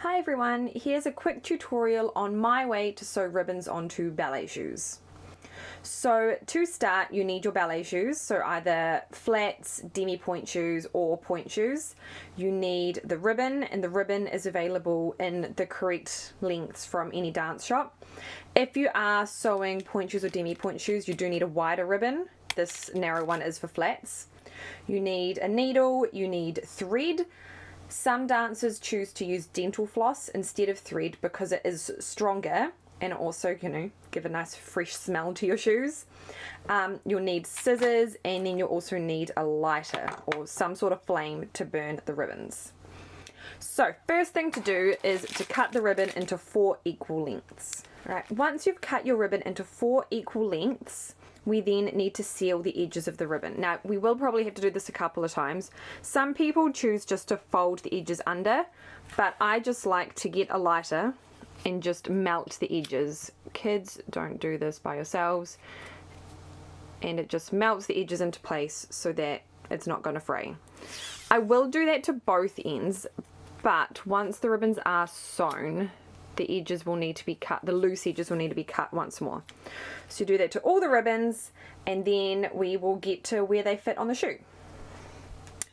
Hi everyone, here's a quick tutorial on my way to sew ribbons onto ballet shoes. So to start, you need your ballet shoes, so either flats, demi-point shoes or point shoes. You need the ribbon, and the ribbon is available in the correct lengths from any dance shop. If you are sewing point shoes or demi-point shoes, you do need a wider ribbon. This narrow one is for flats. You need a needle, you need thread. Some dancers choose to use dental floss instead of thread because it is stronger and also, give a nice fresh smell to your shoes. You'll need scissors, and then you'll also need a lighter or some sort of flame to burn the ribbons. So first thing to do is to cut the ribbon into 4 equal lengths. Right. Once you've cut your ribbon into 4 equal lengths, we then need to seal the edges of the ribbon. Now, we will probably have to do this a couple of times. Some people choose just to fold the edges under, but I just like to get a lighter and just melt the edges. Kids, don't do this by yourselves. And it just melts the edges into place so that it's not going to fray. I will do that to both ends, but once the ribbons are sewn, the edges will need to be cut, the loose edges will need to be cut once more. So you do that to all the ribbons, and then we will get to where they fit on the shoe.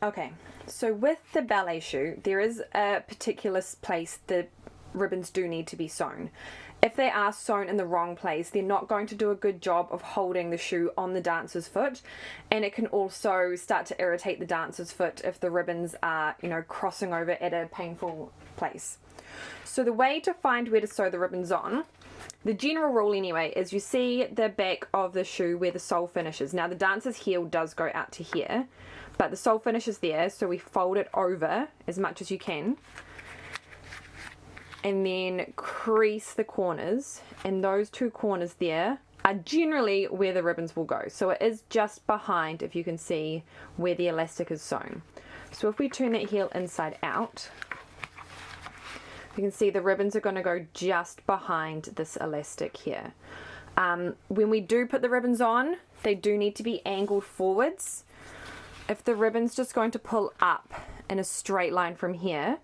Okay, so with the ballet shoe, there is a particular place the ribbons do need to be sewn. If they are sewn in the wrong place, they're not going to do a good job of holding the shoe on the dancer's foot, and it can also start to irritate the dancer's foot if the ribbons are, crossing over at a painful place. So the way to find where to sew the ribbons on, the general rule anyway, is you see the back of the shoe where the sole finishes. Now the dancer's heel does go out to here, but the sole finishes there, so we fold it over as much as you can. And then crease the corners, and those 2 corners there are generally where the ribbons will go. So it is just behind, if you can see, where the elastic is sewn. So if we turn that heel inside out, you can see the ribbons are going to go just behind this elastic here. When we do put the ribbons on, they do need to be angled forwards. If the ribbon's just going to pull up in a straight line from here,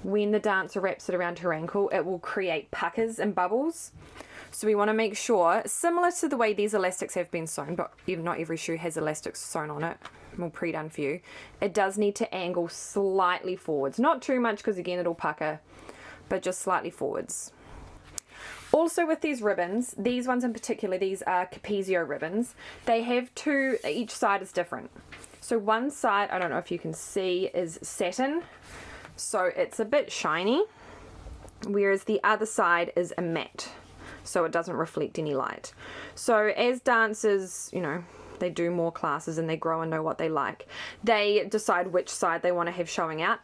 when the dancer wraps it around her ankle, it will create puckers and bubbles. So we want to make sure, similar to the way these elastics have been sewn, but not every shoe has elastics sewn on it, more pre-done for you, it does need to angle slightly forwards. Not too much because again it'll pucker, but just slightly forwards. Also with these ribbons, these ones in particular, these are Capezio ribbons, they have 2, each side is different. So one side, I don't know if you can see, is satin, so it's a bit shiny, whereas the other side is a matte, so it doesn't reflect any light. So as dancers, they do more classes and they grow and know what they like, they decide which side they want to have showing out.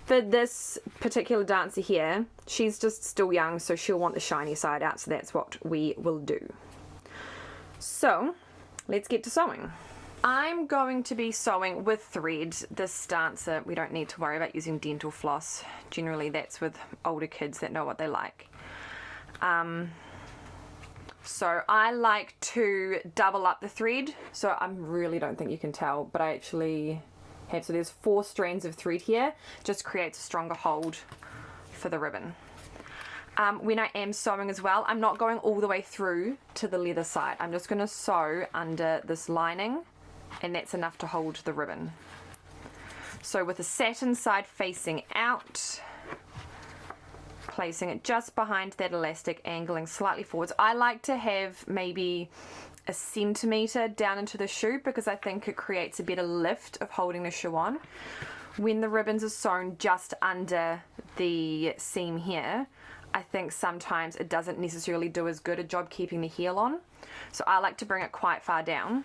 For this particular dancer here, she's just still young, so she'll want the shiny side out, so that's what we will do. So let's get to sewing. I'm going to be sewing with thread. This dancer, we don't need to worry about using dental floss. Generally that's with older kids that know what they like. So I like to double up the thread, so I really don't think you can tell, but I actually have, so there's 4 strands of thread here, just creates a stronger hold for the ribbon. When I am sewing as well, I'm not going all the way through to the leather side. I'm just going to sew under this lining, and that's enough to hold the ribbon. So with the satin side facing out, placing it just behind that elastic, angling slightly forwards. I like to have maybe a centimetre down into the shoe because I think it creates a better lift of holding the shoe on. When the ribbons are sewn just under the seam here, I think sometimes it doesn't necessarily do as good a job keeping the heel on. So I like to bring it quite far down.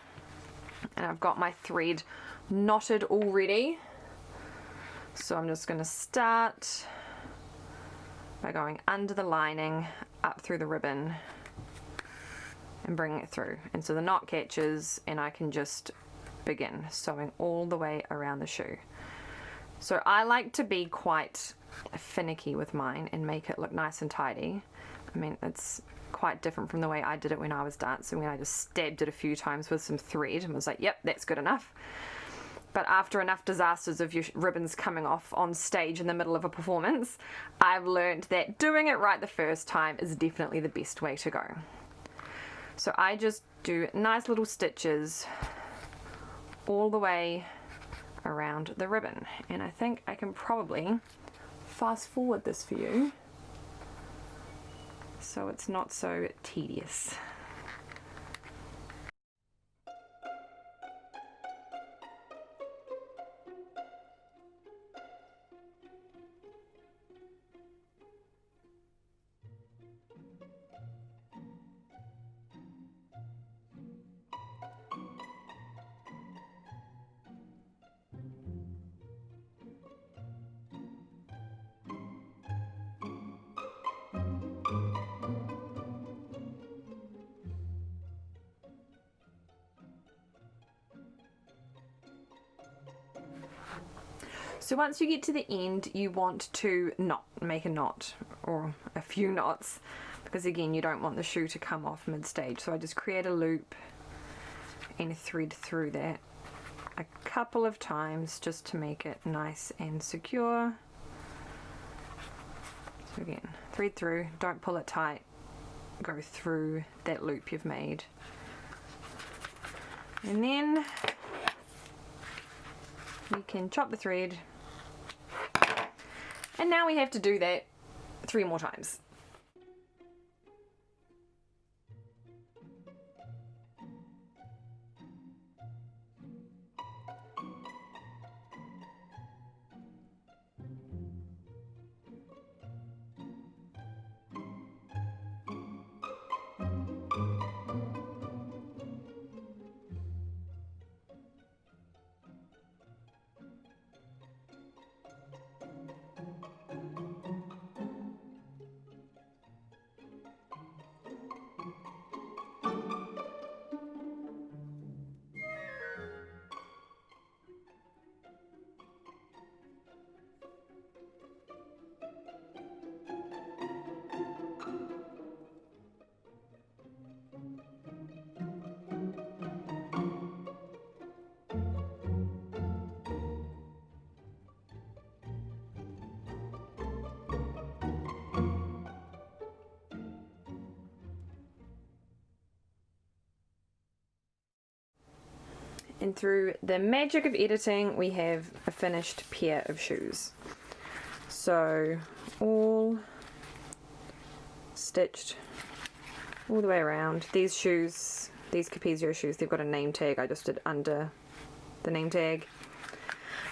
And I've got my thread knotted already. So I'm just going to start by going under the lining, up through the ribbon, and bringing it through. And so the knot catches, and I can just begin sewing all the way around the shoe. So I like to be quite finicky with mine and make it look nice and tidy. I mean, it's quite different from the way I did it when I was dancing, when I just stabbed it a few times with some thread and was like, yep, that's good enough. But after enough disasters of your ribbons coming off on stage in the middle of a performance, I've learned that doing it right the first time is definitely the best way to go. So I just do nice little stitches all the way around the ribbon. And I think I can probably fast forward this for you so it's not so tedious. So once you get to the end, you want to make a knot or a few knots, because again, you don't want the shoe to come off mid-stage. So I just create a loop and thread through that a couple of times just to make it nice and secure. So again, thread through, don't pull it tight, go through that loop you've made. And then you can chop the thread. And now we have to do that 3 more times. And through the magic of editing, we have a finished pair of shoes. So all stitched all the way around. These shoes, these Capezio shoes, they've got a name tag. I just did under the name tag.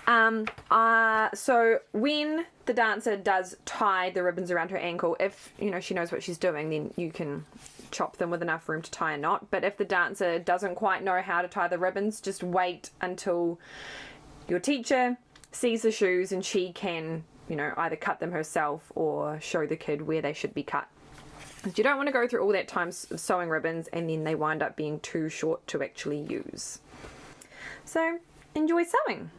So when the dancer does tie the ribbons around her ankle, if she knows what she's doing, then you can chop them with enough room to tie a knot. But if the dancer doesn't quite know how to tie the ribbons, just wait until your teacher sees the shoes and she can either cut them herself or show the kid where they should be cut. But you don't want to go through all that time sewing ribbons and then they wind up being too short to actually use. So enjoy sewing.